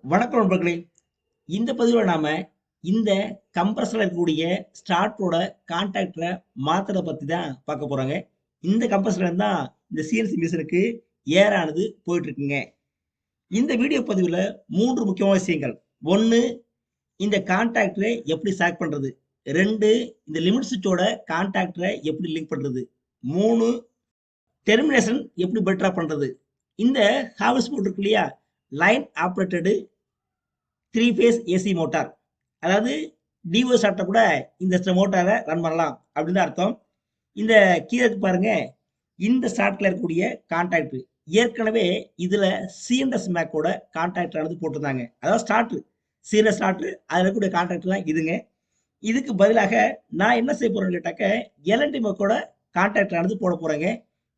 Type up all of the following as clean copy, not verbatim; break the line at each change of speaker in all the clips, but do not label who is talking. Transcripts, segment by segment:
வணக்கம் நண்பர்களே. இந்த பதிவுல நாம இந்த கம்ப்ரஸர்ல இருக்கக்கூடிய ஸ்டார்ட்டரோட கான்டாக்டரை மாத்துறத பத்தி தான் பார்க்க போறோங்க. இந்த கம்ப்ரஸர்ல தான் இந்த சிஎன்சி மிஷினுக்கு ஏர் ஆனது போயிட்டு இருக்குங்க. இந்த வீடியோ பதிவுல 3 முக்கியமான விஷயங்கள். 1 இந்த கான்டாக்டரை எப்படி செலக்ட் பண்றது? 2 இந்த லிமிட் சுவிட்சோட கான்டாக்டரை எப்படி லிங்க் பண்றது? 3 டெர்மினேஷன் எப்படி பெட்டரா பண்றது? இந்த ஹார்வெஸ்ட் மோட்டர் இருக்கு இல்லையா? Line operated 3 phase AC motor. அதாவது டிஓ ஸ்டார்ட்டர் கூட இந்த மோட்டாரை ரன் பண்ணலாம் அப்படின்னு அர்த்தம். இந்த கீழே பாருங்க, இந்த ஸ்டார்ட்ல இருக்கக்கூடிய கான்டாக்ட் ஏற்கனவே இதுல சிஎன்எஸ் மேக்கோட கான்டாக்ட் ஆனது போட்டிருந்தாங்க. அதாவது ஸ்டார்டர் சிஎன்எஸ் ஸ்டார்டர் அதுல இருக்கக்கூடிய கான்டாக்ட் தான் இதுங்க. இதுக்கு பதிலாக நான் என்ன செய்ய போறேன்னு கேட்டாக்க எல்என்டி மேக்கோட கான்டாக்ட் ஆனது போட போறேங்க.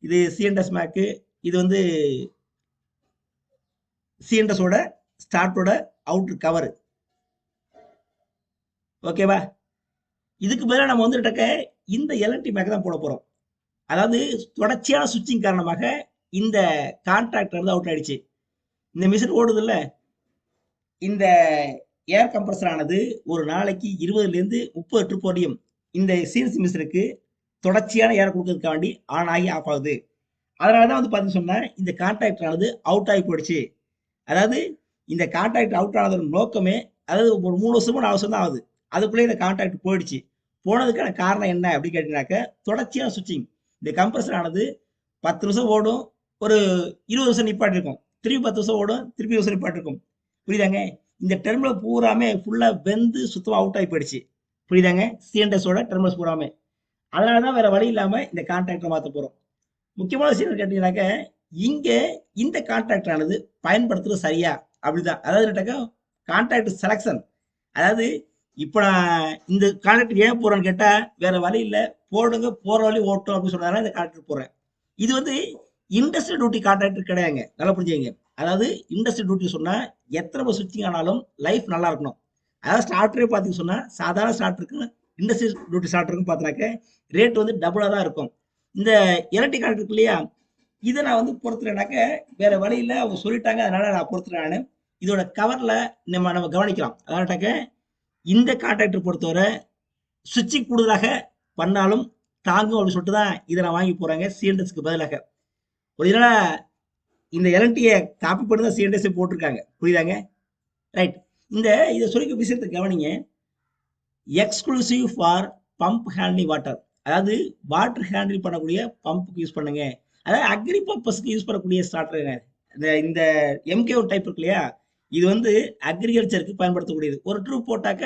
இது சிஎன்எஸ் மேக்கு, இது வந்து சிஎன்எஸோட ஸ்டார்ட்டோட அவுட்ரு கவர். ஓகேவா? இதுக்கு பதிலாக நம்ம வந்துட்டாக்க இந்த எல்என்டி மேக் தான் போட போறோம். அதாவது தொடர்ச்சியான சுவிட்சிங் காரணமாக இந்த கான்டாக்ட் வந்து அவுட் ஆயிடுச்சு. இந்த மிஷின் ஓடுது இல்ல, இந்த ஏர் கம்ப்ரஸர் ஆனது ஒரு நாளைக்கு 20லேருந்து 30 ட்ரிப் வரையும் இந்த சிஎன்சி மிஷினுக்கு தொடர்ச்சியான ஏர் கொடுக்கறதுக்காண்டி ஆன் ஆகி ஆஃப் ஆகுது. அதனாலதான் வந்து பார்த்தீங்கன்னு சொன்னா இந்த கான்டாக்ட் ஆனது அவுட் ஆகி போயிடுச்சு. அதாவது இந்த கான்டாக்ட் அவுட் ஆனதோட நோக்கமே, அதாவது ஒரு 3 வருஷமோ 4 வருஷம் தான் ஆகுது, அதுக்குள்ளே இந்த கான்டாக்ட் போயிடுச்சு. போனதுக்கான காரணம் என்ன அப்படின்னு கேட்டீங்கன்னாக்க தொடர்ச்சியான சுவிட்சிங். இந்த கம்ப்ரஸர் ஆனது 10 வருஷம் ஓடும், ஒரு 20 வருஷம் நிப்பாட்டி இருக்கும், திருப்பி 10 வருஷம் ஓடும், திருப்பி 20 வருஷம் நிப்பாட்டி இருக்கும். புரியுதாங்க? இந்த டெர்மினல் பூராமே ஃபுல்லா வெந்து சுத்தமா அவுட் ஆகி போயிடுச்சு. புரியுதாங்க? சிஎன்எஸோட டெர்மினல்ஸ் பூராமே. அதனாலதான் வேற வழி இல்லாம இந்த கான்டாக்டை மாத்த போறோம். முக்கியமான விஷயம் கேட்டீங்கன்னாக்க இங்க இந்த கான்டாக்ட் ஆனது பயன்படுத்துறது சரியா அப்படிதான். அதாவது கான்டாக்ட் செலக்ஷன். அதாவது இப்ப நான் இந்த கான்டாக்ட் ஏன் போறேன்னு கேட்டா வேற வழி இல்ல, போடுங்க போற வழி ஓட்டும் அப்படின்னு சொன்னாலும் இந்த கான்டாக்ட் போடுறேன். இது வந்து இண்டஸ்ட்ரியல் டியூட்டி கான்டாக்ட் கிடையாதுங்க, நல்லா புரிஞ்சுங்க. அதாவது இண்டஸ்ட்ரியல் டியூட்டி சொன்னா எத்தனை சுவிட்சிங் ஆனாலும் லைஃப் நல்லா இருக்கணும். அதாவது ஸ்டார்டரே பார்த்தீங்கன்னு சொன்னா சாதாரண ஸ்டார்டருக்கு இண்டஸ்ட்ரியல் டியூட்டி ஸ்டார்டருக்கும் பார்த்தினாக்க ரேட் வந்து டபுளா தான் இருக்கும். இந்த எலக்ட்ரி கான்டாக்ட் இருக்கு இல்லையா, இதை நான் வந்து பொறுத்துறேனாக்க வேற வழி இல்லை, அவங்க சொல்லிட்டாங்க, அதனால நான் பொறுத்துறேன். இதோட கவர்ல நம்ம கவனிக்கலாம். அதாட்டாக்க இந்த கான்டாக்டர் பொறுத்தவரை சுவிட்சிங் கூடுதலாக பண்ணாலும் தாங்கும் அப்படின்னு சொல்லிட்டு தான் இதை நான் வாங்கி போறாங்க சிஎன்எஸ்க்கு பதிலாக. ஒரிஜினலா இந்த எல்என்டியை காப்பி பண்ணி தான் சிஎன்எஸ் போட்டிருக்காங்க. புரியுதாங்க? ரைட். இதை சொல்லி விஷயத்தை கவனிங்க. Exclusive for pump handling water. அதாவது வாட்டர் ஹேண்டில் பண்ணக்கூடிய பம்புக்கு யூஸ் பண்ணுங்க. அதாவது அக்ரி பர்பஸ்க்கு யூஸ் பண்ணக்கூடிய ஸ்டார்டருங்க. இந்த எம்கே டைப் இருக்கு இல்லையா, இது வந்து அக்ரிகல்ச்சருக்கு பயன்படுத்தக்கூடியது. ஒரு ட்ரூப் போட்டாக்க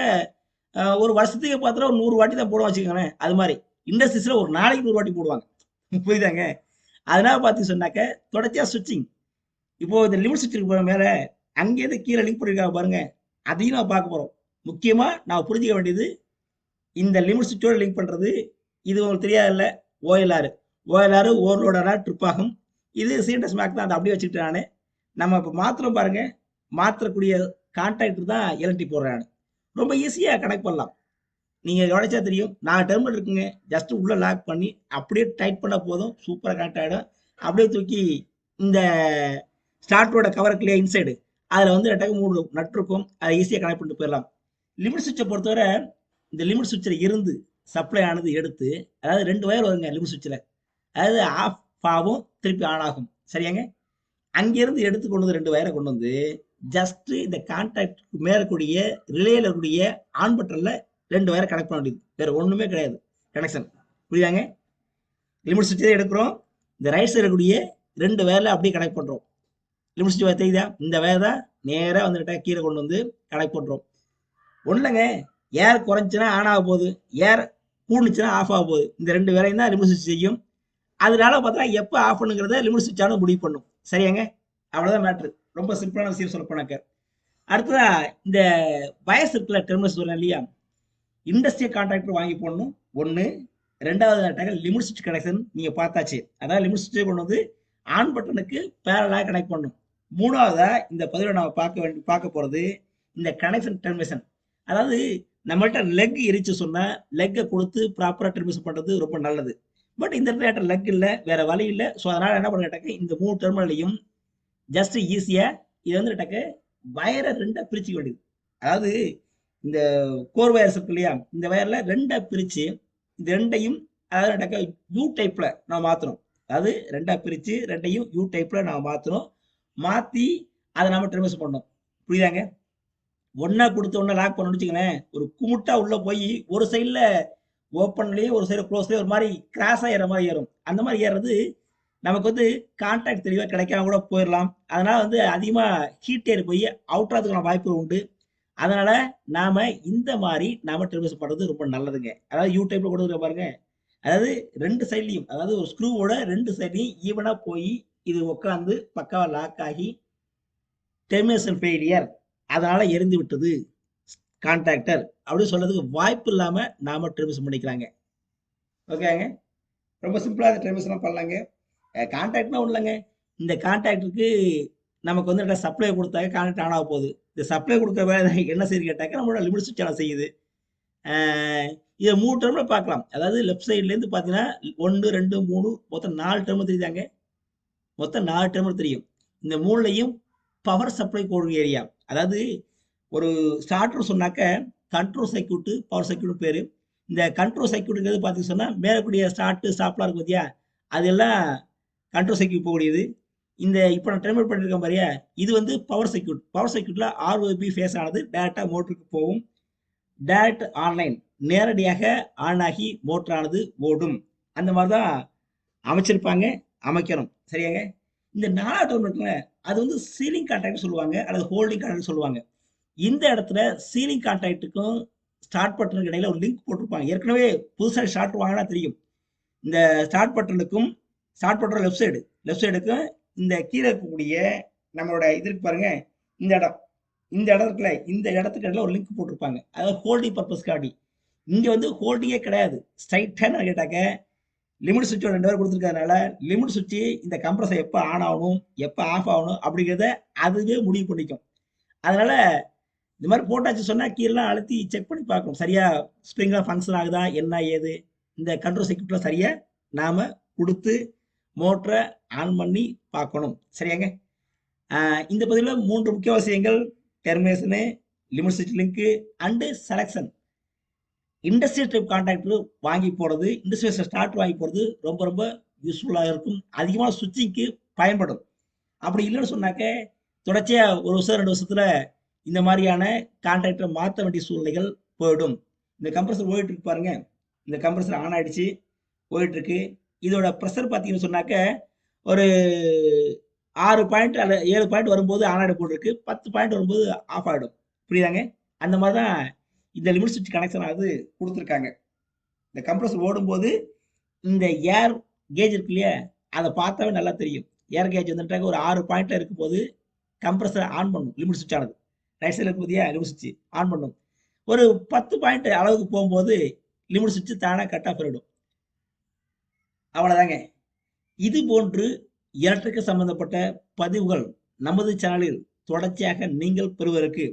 ஒரு வருஷத்துக்கு பார்த்தா ஒரு 100 வாட்டி தான் போடுவோம் வச்சுக்கோங்களேன். அது மாதிரி இண்டஸ்ட்ரீஸ்ல ஒரு நாளைக்கு 100 வாட்டி போடுவாங்க. புரியுதாங்க? அதனால பார்த்து சொன்னாக்க தொடர்ச்சியா சுவிட்சிங். இப்போ இந்த லிமிட் சுவிட்ச் போற மேல அங்கேயிருந்து கீழே லிங்க் பண்ணிருக்காங்க பாருங்க, அதையும் நான் பார்க்க போறோம். முக்கியமா நான் புரிஞ்சுக்க வேண்டியது இந்த லிமிட் சுவிட்சோட லிங்க் பண்றது. இது உங்களுக்கு தெரியாது இல்ல, ஓஎல்ஆர் ஓவர்லோடரா ட்ரிப் ஆகும். இது சிஎன்எஸ் மேக் தான், அதை அப்படியே வச்சுக்கிட்டு நானு. நம்ம இப்போ மாத்திரம் பாருங்க, மாற்றக்கூடிய கான்டாக்டர் தான் எல்என்டி போடுறேன். ரொம்ப ஈஸியா கனெக்ட் பண்ணலாம். நீங்க கவனிச்சா தெரியும், நான் டெர்மினல் இருக்குங்க, ஜஸ்ட் உள்ள லாக் பண்ணி அப்படியே டைட் பண்ண போதும், சூப்பரா கனெக்ட் ஆகிடும். அப்படியே தூக்கி இந்த ஸ்டார்ட்டோட கவருக்குள்ளே இன்சைடு அதுல வந்து 3 நட் இருக்கும், அதை ஈஸியா கனெக்ட் பண்ணிட்டு போயிடலாம். லிமிட் சுவிட்சை பொறுத்தவரை இந்த லிமிட் சுவிட்சில் இருந்து சப்ளை ஆனது எடுத்து, அதாவது 2 வயர் வருங்க லிமிட் சுவிட்சில், அதாவது ஆஃப் ஆகும் திருப்பி ஆன் ஆகும். சரியாங்க? அங்கிருந்து எடுத்து கொண்டு வந்து 2 வயரை கொண்டு வந்து ஜஸ்ட் இந்த கான்டாக்ட் மேலக்கூடிய ரிலேல இருக்கக்கூடிய ஆன் பட்டன்ல 2 வயரை கனெக்ட் பண்ண வேண்டியது, வேற ஒண்ணுமே கிடையாது கனெக்ஷன். புரியுதாங்க? லிமிட் சுவிட்சை எடுக்கிறோம், இந்த ரைட் சைடு இருக்கக்கூடிய 2 வயர்ல அப்படியே கனெக்ட் பண்றோம். லிமிட் சுவிட்ச் தெரியுதா? இந்த வயர் தான் நேரா வந்து கீழே கொண்டு வந்து கனெக்ட் பண்றோம். ஒண்ணுங்க, ஏர் குறைஞ்சுன்னா ஆன் ஆக போகுது, ஏர் கூடுச்சுன்னா ஆஃப் ஆக போகுது. இந்த 2 வேலையும் தான் லிமிட் சுவிட்ச் செய்யும். அதனால பார்த்தா எப்போ ஆஃப் பண்ணுங்கிறத லிமிட் சுவிட்சான முடிவு பண்ணும். சரியாங்க? அவ்வளவுதான் மேட்ரு. ரொம்ப சிம்பிளான விஷயம் சொல்ல போனாக்க. அடுத்ததா இந்த வயர்ஸ் இருக்குல்ல, டெர்மினல்ஸ் சொன்னேன் இல்லையா, இண்டஸ்ட்ரியல் கான்ட்ராக்டர் வாங்கி போடணும் ஒன்று. ரெண்டாவது லிமிட் சுவிட்ச் கனெக்ஷன் நீங்க பார்த்தாச்சு, அதாவது லிமிட் சுவிட்சை கொண்டு வந்து ஆன் பட்டனுக்கு பேரலாக கனெக்ட் பண்ணணும். மூணாவதா இந்த பதிவில் நம்ம பார்க்க போறது இந்த கனெக்ஷன் டெர்மினேஷன். அதாவது நம்மள்ட்ட லெக் இருச்சு சொன்னா லெக்கை கொடுத்து ப்ராப்பரா டெர்மினேஷன் பண்றது ரொம்ப நல்லது. பட் இந்த இடத்துல லெக் இல்லை, வேற வழி இல்லை. ஸோ அதனால என்ன பண்ண கேட்டாக்க இந்த 3 டெர்மினலையும் ஜஸ்ட் ஈஸியா இதை வந்து வயரை 2ஆ பிரிச்சுக்க வேண்டியது. அதாவது இந்த கோர் வயர்ஸ் இருக்கு இல்லையா? இந்த வயர்ல 2ஆ பிரிச்சு, இந்த 2யும் அதாவது யூ டைப்ல நான் மாத்தணும். அதாவது 2ஆ பிரிச்சு 2யும் யூ டைப்ல நான் மாத்தணும். மாத்தி அத நாம டெர்மினேஷன் பண்ணணும். புரியுதாங்க? ஒண்ணா குடுத்த உடனே லாக் பண்ணணும்னு வச்சுக்கங்களேன், ஒரு குமுட்டா உள்ள போய் ஒரு சைடுல ஓப்பன்லயும், ஒரு சைடு குளோஸ்லயும் ஒரு மாரி கிராஸா ஏறுற மாரி ஏறும். அந்த மாரி ஏறுறது நமக்கு வந்து கான்டாக்ட் தெளிவா கிடைக்காம கூட போயிரலாம். அதனால வந்து அதிகமா ஹீட் ஏறி போய் அவுட் ஆறதுக்கான வாய்ப்புகள் உண்டு. அதனால நாம இந்த மாரி நாம டெர்மினேஷன் பண்றது ரொம்ப நல்லதுங்க. அதாவது யூ டைப்ல கொடுக்குறேன் பாருங்க. அதாவது 2 சைட்லயும் அதாவது ஒரு ஸ்க்ரூவோட 2 சைட்லயும் ஈவனா போய் இது உட்கார்ந்து பக்காவா லாக் ஆகி டெர்மினேஷன் ஃபெயிலியர் அதனால எரிந்து விட்டது கான்டாக்டர் அப்படின்னு சொல்றதுக்கு வாய்ப்பு இல்லாம நாம டெர்மினேஷன் பண்ணிக்கலாங்க. ஓகேங்க. ரொம்ப சிம்பிளா இந்த டெர்மினேஷன் பண்ணலாங்க. கான்டாக்ட்னா ஒண்ணும் இல்லைங்க. இந்த கான்டாக்டுக்கு நமக்கு வந்து சப்ளை கொடுத்தாக்க கான்டாக்ட் ஆன் ஆக போகுது. இந்த சப்ளை கொடுக்குற வேலை என்ன செய்யுது கேட்டாக்க நம்மளோட லிமிட் சுவிட்ச் ஆன் செய்யுது. இதை 3 டெர்ம்ல பார்க்கலாம். அதாவது லெஃப்ட் சைட்ல இருந்து பார்த்தீங்கன்னா 1, 2, 3 மொத்தம் 4 டெர்ம் தெரியுதாங்க. மொத்தம் 4 டெர்ம் தெரியும். இந்த 3லயும் பவர் சப்ளை கோடு ஏரியா. அதாவது ஒரு ஸ்டார்டர் சொன்னாக்க கண்ட்ரோல் சர்க்யூட், பவர் சர்க்யூட் பேரு. இந்த கண்ட்ரோல் சர்க்யூட்ங்கிறது பார்த்தீங்கன்னு சொன்னா மேலக்கூடிய ஸ்டார்ட் ஸ்டாப்லாம் இருக்கு பார்த்தியா? அதெல்லாம் கண்ட்ரோல் சர்க்யூட் போகக்கூடியது. இந்த இப்போ நான் டெர்மினேட் பண்ணியிருக்கேன் பாரியா, இது வந்து பவர் சர்க்யூட். பவர் சர்க்யூட்ல ஆர்ஓபி ஃபேஸ் ஆனது டைரக்டா மோட்டருக்கு போகும். டைரக்ட் ஆன்லைன் நேரடியாக ஆன் ஆகி மோட்டரானது ஓடும். அந்த மாதிரி தான் அமைச்சிருப்பாங்க, அமைக்கணும். சரியாங்க? இந்த 4வது டெர்மினேட்ல அது வந்து சீலிங் கான்டாக்ட் சொல்லுவாங்க அல்லது ஹோல்டிங் கான்டாக்ட் சொல்லுவாங்க. இந்த இடத்துல சீலிங் கான்டாக்ட்டுக்கும் ஸ்டார்ட் பட்டனுக்கு இடையில ஒரு லிங்க் போட்டிருப்பாங்க. ஏற்கனவே புதுசா ஸ்டார்ட் வாங்கினா தெரியும். இந்த ஸ்டார்ட் பட்டனுக்கும் ஸ்டார்ட் பட்டன் லெஃப்ட் சைடுக்கும் இந்த கீழே இருக்கக்கூடிய நம்மளோட இது இருக்கு பாருங்க, இந்த இடம் இந்த இடம் இருக்குல்ல, இந்த இடத்துக்கு இடையில ஒரு லிங்க் போட்டிருப்பாங்க. அதாவது ஹோல்டிங் பர்பஸ்க்காண்டி. இங்க வந்து ஹோல்டிங்கே கிடையாது. ஸ்ட்ரைட்டா என்ன கேட்டாக்க லிமிட் சுவிட்சோட 2 பேர் கொடுத்துருக்கறதுனால லிமிட் சுவிட்ச் இந்த கம்ப்ரஸர் எப்போ ஆன் ஆகணும் எப்போ ஆஃப் ஆகணும் அப்படிங்கிறத அதுவே முடிவு பண்ணிக்கும். அதனால இந்த மாதிரி போட்டாச்சு சொன்னா கீழெல்லாம் அழுத்தி செக் பண்ணி பார்க்கணும். சரியா ஸ்ப்ரிங்லாம் ஃபங்க்ஷன் ஆகுதா என்ன ஏது இந்த கண்ட்ரோல் சர்க்யூட்லாம் சரியா நாம கொடுத்து மோட்டரை ஆன் பண்ணி பார்க்கணும். சரியாங்க? இந்த பதிவில் 3 முக்கிய விஷயங்கள்: டெர்மினேஷனு, லிமிட் சுவிட்ச் link and selection. Industrial type contactor வாங்கி போடுறது, இண்டஸ்ட்ரியல் ஸ்டார்ட் வாங்கி போடுறது ரொம்ப ரொம்ப யூஸ்ஃபுல்லாக இருக்கும். அதிகமான சுவிட்சிங்க்கு பயன்படும். அப்படி இல்லைன்னு சொன்னாக்க தொடர்ச்சியா 1 வருஷம் 2 வருஷத்துல இந்த மாதிரியான கான்டாக்டரை மாற்ற வேண்டிய சூழ்நிலைகள் போயிடும். இந்த கம்ப்ரஸர் ஓடிட்டு இருக்கு பாருங்க. இந்த கம்ப்ரஸர் ஆன் ஆயிடுச்சு, போயிட்டு இருக்கு. இதோட ப்ரெஷர் பார்த்தீங்கன்னு சொன்னாக்க ஒரு 6 பாயிண்ட் அல்ல 7 பாயிண்ட் வரும்போது ஆன் ஆகிட போட்டிருக்கு, 10 பாயிண்ட் வரும்போது ஆஃப் ஆகிடும். புரியுதாங்க? அந்த மாதிரி தான் இந்த லிமிட் சுவிட்ச் கனெக்ஷன் ஆகுது கொடுத்துருக்காங்க. இந்த கம்ப்ரஸர் ஓடும்போது இந்த ஏர் கேஜ் இருக்கு இல்லையா, அதை பார்த்தாவே நல்லா தெரியும். ஏர் கேஜ் வந்துட்டாக்க ஒரு 6 பாயிண்ட்ல இருக்கும் போது கம்ப்ரஸரை ஆன் பண்ணும். லிமிட் சுவிட்ச் ஆனது ரைட் சைடில் இருக்கும் போதியா, லிமிட் சுவிட்ச் ஆன் பண்ணும். ஒரு 10 பாயிண்ட் அளவுக்கு போகும்போது லிமிட் சுவிட்ச் தானாக கட் ஆஃப் பண்ணிடும். அவ்வளோதாங்க. இது போன்று எலக்ட்ரிக்கல் சம்பந்தப்பட்ட பதிவுகள் நமது சேனலில் தொடர்ச்சியாக நீங்கள் பெறுவதற்கு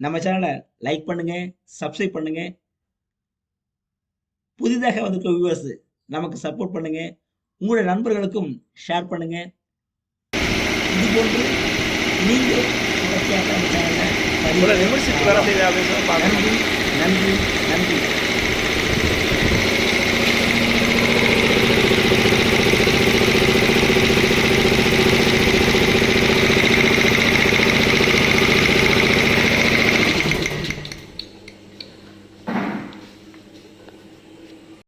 நம்ம சேனலை லைக் பண்ணுங்க, சப்ஸ்கிரைப் பண்ணுங்க. புதிதாக வந்திருக்க வியூவர்ஸ் நமக்கு சப்போர்ட் பண்ணுங்க. உங்களுடைய நண்பர்களுக்கும் ஷேர் பண்ணுங்க. இது போன்று நீங்கள் தொடர்ச்சியாக நம்ம சேனலை நன்றி நன்றி நன்றி.